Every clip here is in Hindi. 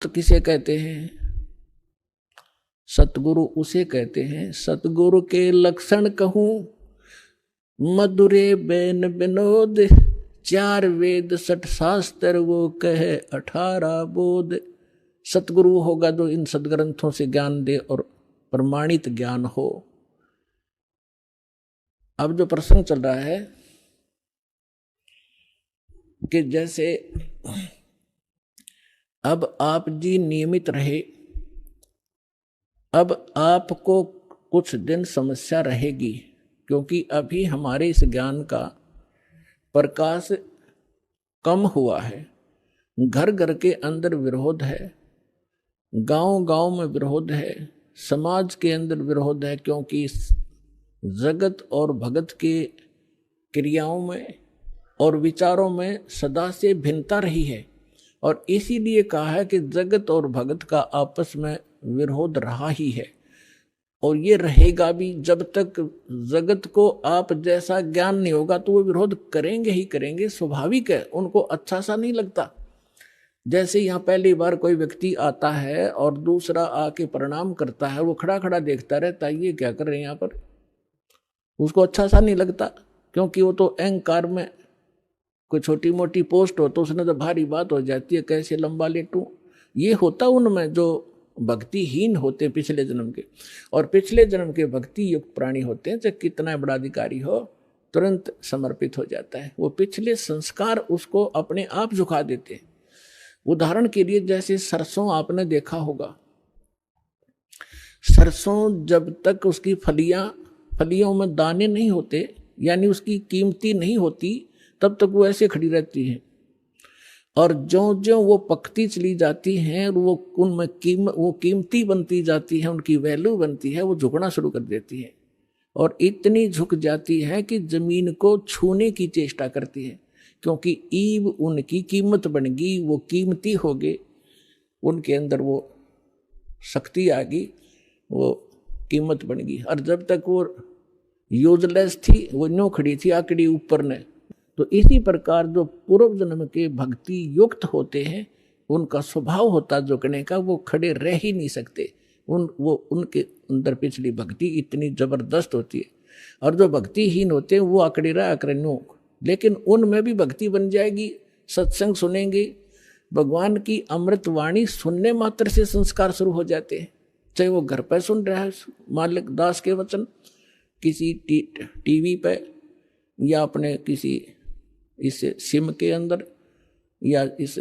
संत किसे कहते हैं? सतगुरु उसे कहते हैं। सतगुरु के लक्षण कहूं, मधुरे बैन विनोद, 4 वेद 60 शास्त्र वो कहे 18 बोध। सतगुरु होगा जो इन सदग्रंथों से ज्ञान दे और प्रमाणित ज्ञान हो। अब जो प्रसंग चल रहा है कि जैसे अब आप जी नियमित रहे, अब आपको कुछ दिन समस्या रहेगी, क्योंकि अभी हमारे इस ज्ञान का प्रकाश कम हुआ है। घर घर के अंदर विरोध है, गांव गांव में विरोध है, समाज के अंदर विरोध है, क्योंकि जगत और भगत के क्रियाओं में और विचारों में सदा से भिन्नता रही है। और इसीलिए कहा है कि जगत और भगत का आपस में विरोध रहा ही है और ये रहेगा भी। जब तक जगत को आप जैसा ज्ञान नहीं होगा तो वो विरोध करेंगे ही करेंगे, स्वाभाविक है, उनको अच्छा सा नहीं लगता। जैसे यहाँ पहली बार कोई व्यक्ति आता है और दूसरा आके प्रणाम करता है, वो खड़ा खड़ा देखता रहता है, ये क्या कर रहे हैं यहाँ पर, उसको अच्छा सा नहीं लगता, क्योंकि वो तो अहंकार में कोई छोटी मोटी पोस्ट हो तो उसने तो भारी बात हो जाती है, कैसे लंबा लेटूं। ये होता उनमें जो भक्तिहीन होते पिछले जन्म के, और पिछले जन्म के भक्ति युक्त प्राणी होते हैं, चाहे कितना बड़ा अधिकारी हो तुरंत समर्पित हो जाता है। वो पिछले संस्कार उसको अपने आप झुका देते हैं। उदाहरण के लिए जैसे सरसों आपने देखा होगा, सरसों जब तक उसकी फलियों में दाने नहीं होते, यानी उसकी कीमती नहीं होती, तब तक वो ऐसे खड़ी रहती है। और ज्यों ज्यों वो पकती चली जाती हैं, वो उनमें वो कीमती बनती जाती है, उनकी वैल्यू बनती है, वो झुकना शुरू कर देती है और इतनी झुक जाती है कि जमीन को छूने की चेष्टा करती है, क्योंकि ईब उनकी कीमत बन गई, वो कीमती हो गए, उनके अंदर वो शक्ति आ गई, वो कीमत बन गई। और जब तक वो यूजलेस थी, वो न्यों खड़ी थी आकड़ी ऊपर ने। तो इसी प्रकार जो पूर्व जन्म के भक्ति युक्त होते हैं, उनका स्वभाव होता झुकने का, वो खड़े रह ही नहीं सकते। उनके अंदर पिछली भक्ति इतनी जबरदस्त होती है। और जो भक्तिहीन होते हैं वो आकड़े रहा आकड़े, लेकिन उनमें भी भक्ति बन जाएगी। सत्संग सुनेंगे, भगवान की अमृत वाणी सुनने मात्र से संस्कार शुरू हो जाते हैं। चाहे वो घर पर सुन रहा है मालिक दास के वचन, किसी टीवी पे, या अपने किसी इस सिम के अंदर या इस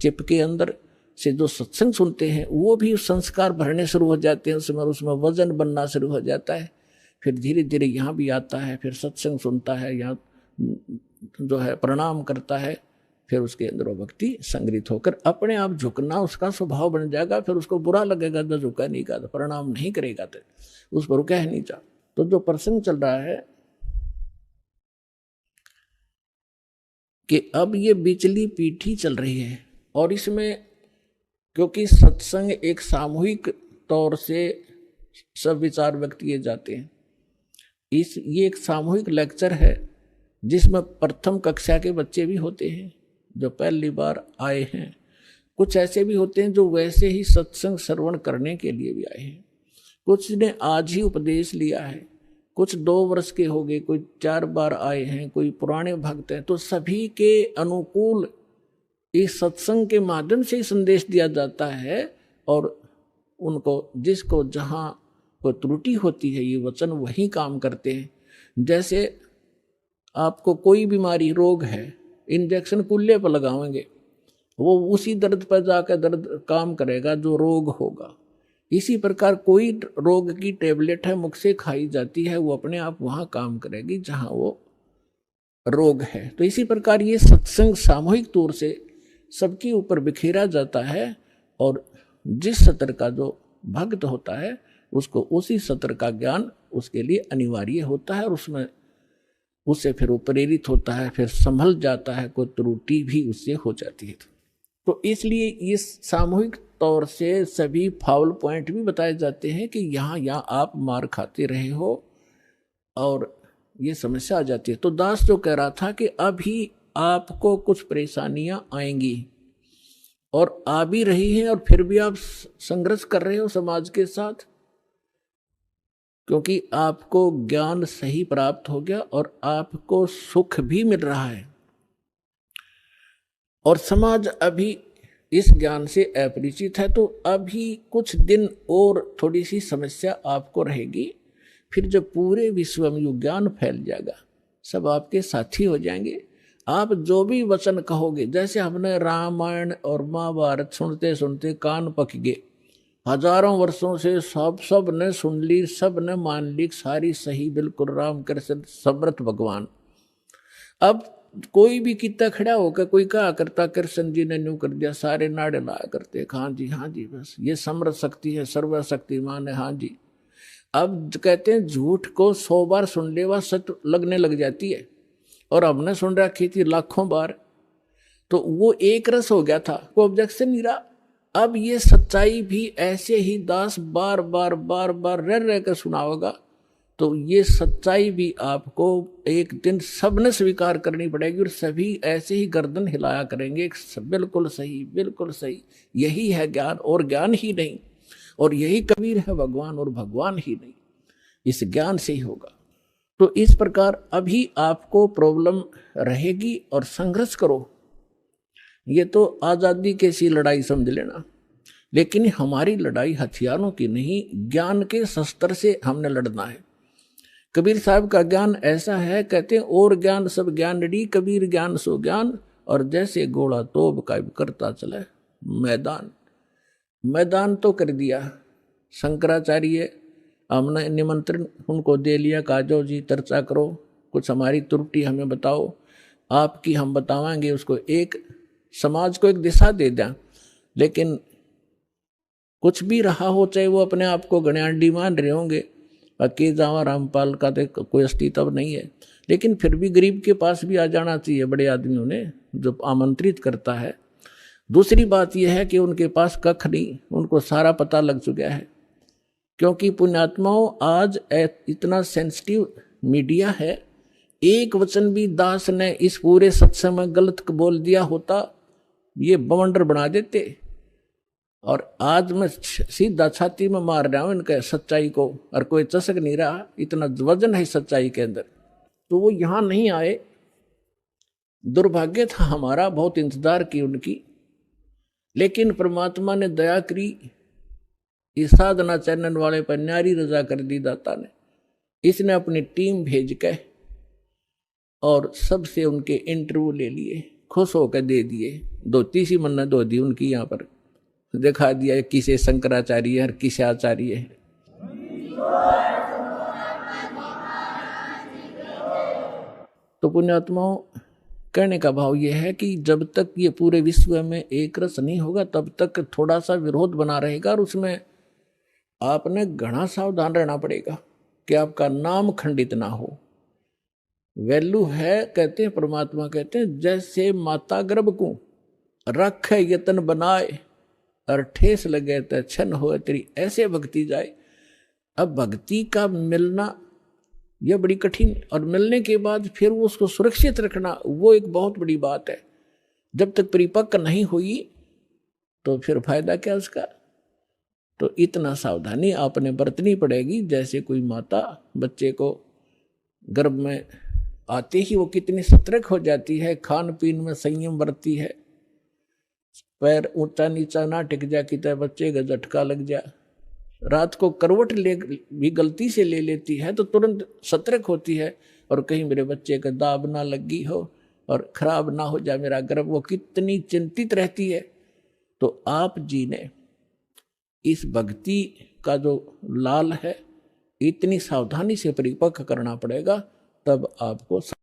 चिप के अंदर से जो सत्संग सुनते हैं, वो भी संस्कार भरने शुरू हो जाते हैं, उसमें वजन बनना शुरू हो जाता है। फिर धीरे धीरे यहाँ भी आता है, फिर सत्संग सुनता है, यहाँ जो है प्रणाम करता है, फिर उसके अंदर वो भक्ति संग्रहित होकर अपने आप झुकना उसका स्वभाव बन जाएगा। फिर उसको बुरा लगेगा जो झुका नहीं का, प्रणाम नहीं करेगा, तो उस पर कह नहीं जा। तो जो प्रसंग चल रहा है कि अब ये बिचली पीढ़ी चल रही है, और इसमें क्योंकि सत्संग एक सामूहिक तौर से सब विचार व्यक्त किए जाते हैं, ये एक सामूहिक लेक्चर है जिसमें प्रथम कक्षा के बच्चे भी होते हैं जो पहली बार आए हैं, कुछ ऐसे भी होते हैं जो वैसे ही सत्संग श्रवण करने के लिए भी आए हैं, कुछ ने आज ही उपदेश लिया है, कुछ 2 वर्ष के हो गए, कोई 4 बार आए हैं, कोई पुराने भक्त हैं। तो सभी के अनुकूल इस सत्संग के माध्यम से ही संदेश दिया जाता है, और उनको जिसको जहाँ कोई त्रुटि होती है ये वचन वही काम करते हैं। जैसे आपको कोई बीमारी रोग है, इंजेक्शन कुल्ले पर लगाएंगे, वो उसी दर्द पर जाकर दर्द काम करेगा जो रोग होगा। इसी प्रकार कोई रोग की टेबलेट है मुख से खाई जाती है, वो अपने आप वहां काम करेगी जहां वो रोग है। तो इसी प्रकार ये सत्संग सामूहिक तौर से सबके ऊपर बिखेरा जाता है, और जिस सत्र का जो भक्त होता है उसको उसी सत्र का ज्ञान उसके लिए अनिवार्य होता है, और उसमें उससे फिर वो प्रेरित होता है, फिर संभल जाता है, कोई त्रुटि भी उससे हो जाती है। तो इसलिए इस सामूहिक तौर से सभी फाउल पॉइंट भी बताए जाते हैं कि यहाँ आप मार खाते रहे हो और ये समस्या आ जाती है। तो दास जो कह रहा था कि अभी आपको कुछ परेशानियां आएंगी, और आ भी रही हैं और फिर भी आप संघर्ष कर रहे हो समाज के साथ, क्योंकि आपको ज्ञान सही प्राप्त हो गया और आपको सुख भी मिल रहा है और समाज अभी इस ज्ञान से अपरिचित है। तो अभी कुछ दिन और थोड़ी सी समस्या आपको रहेगी, फिर जब पूरे विश्व में ये ज्ञान फैल जाएगा, सब आपके साथी हो जाएंगे। आप जो भी वचन कहोगे, जैसे हमने रामायण और महाभारत सुनते सुनते कान पक गए, हजारों वर्षों से सब ने सुन ली, सब ने मान ली, सारी सही बिल्कुल राम कृष्ण समर्थ भगवान। अब कोई भी कितना खड़ा होकर कोई कहा करता कृष्ण जी ने न्यू कर दिया, सारे नाड़े लाया करते, हाँ जी बस ये समर्थ शक्ति है, सर्वशक्तिमान है, हाँ जी। अब कहते हैं झूठ को 100 बार सुन ले वह सत्य लगने लग जाती है, और हमने सुन रखी थी लाखों बार, तो वो एक रस हो गया था, कोई ऑब्जेक्शन नहीं रहा। अब ये सच्चाई भी ऐसे ही दास बार बार रह कर सुनाओगा, तो ये सच्चाई भी आपको एक दिन सबने स्वीकार करनी पड़ेगी और सभी ऐसे ही गर्दन हिलाया करेंगे, बिल्कुल सही, यही है ज्ञान और ज्ञान ही नहीं, और यही कबीर है भगवान और भगवान ही नहीं, इस ज्ञान से ही होगा। तो इस प्रकार अभी आपको प्रॉब्लम रहेगी और संघर्ष करो, ये तो आज़ादी की सी लड़ाई समझ लेना, लेकिन हमारी लड़ाई हथियारों की नहीं, ज्ञान के शस्त्र से हमने लड़ना है। कबीर साहब का ज्ञान ऐसा है, कहते हैं और ज्ञान सब ज्ञानड़ी, कबीर ज्ञान सो ज्ञान, और जैसे घोड़ा तोब का करता चले मैदान तो कर दिया शंकराचार्य, हमने निमंत्रण उनको दे लिया, कहा जो जी चर्चा करो, कुछ हमारी त्रुटि हमें बताओ, आपकी हम बतावाएंगे, उसको एक समाज को एक दिशा दे दें। लेकिन कुछ भी रहा हो, चाहे वो अपने आप को गण्याडी मान रहे होंगे, बाकी जावा रामपाल का तो कोई अस्तित्व नहीं है, लेकिन फिर भी गरीब के पास भी आ जाना चाहिए बड़े आदमियों ने, जो आमंत्रित करता है। दूसरी बात यह है कि उनके पास कख नहीं, उनको सारा पता लग चुका है, क्योंकि पुण्यात्माओं आज इतना सेंसिटिव मीडिया है, एक वचन भी दास ने इस पूरे सत्संग में गलत बोल दिया होता, ये बवंडर बना देते। और आज मैं सीधा छाती में मार रहा हूं इनके सच्चाई को, और कोई चसक नहीं रहा, इतना वजन है सच्चाई के अंदर। तो वो यहां नहीं आए, दुर्भाग्य था हमारा, बहुत इंतजार की उनकी, लेकिन परमात्मा ने दया करी, इस साधना चैनल वाले पर न्यारी रजा कर दी दाता ने। इसने अपनी टीम भेज के और सबसे उनके इंटरव्यू ले लिए, खुश होकर दे दिए, धोती सी मन्नत धो दी उनकी, यहाँ पर दिखा दिया किसे शंकराचार्य है और किसे आचार्य है। तो पुण्यात्माओं, कहने का भाव यह है कि जब तक ये पूरे विश्व में एक रस नहीं होगा, तब तक थोड़ा सा विरोध बना रहेगा, और उसमें आपने घना सावधान रहना पड़ेगा कि आपका नाम खंडित ना हो। वैल्यू है, कहते हैं परमात्मा कहते हैं, जैसे माता गर्भ को रख यतन बनाए और ठेस लगे तो छन हो तेरी, ऐसे भक्ति जाए। अब भक्ति का मिलना यह बड़ी कठिन, और मिलने के बाद फिर उसको सुरक्षित रखना, वो एक बहुत बड़ी बात है। जब तक परिपक्व नहीं हुई तो फिर फायदा क्या उसका। तो इतना सावधानी आपने बरतनी पड़ेगी, जैसे कोई माता बच्चे को गर्भ में आते ही वो कितनी सतर्क हो जाती है, खान पीन में संयम बरतती है, पैर ऊंचा नीचा ना टिक जा कि बच्चे का झटका लग जा, रात को करवट ले भी गलती से ले लेती है तो तुरंत सतर्क होती है, और कहीं मेरे बच्चे का दाब ना लगी हो और खराब ना हो जाए मेरा गर्भ, वो कितनी चिंतित रहती है। तो आप जी ने इस भक्ति का जो लाल है, इतनी सावधानी से परिपक्व करना पड़ेगा, तब आपको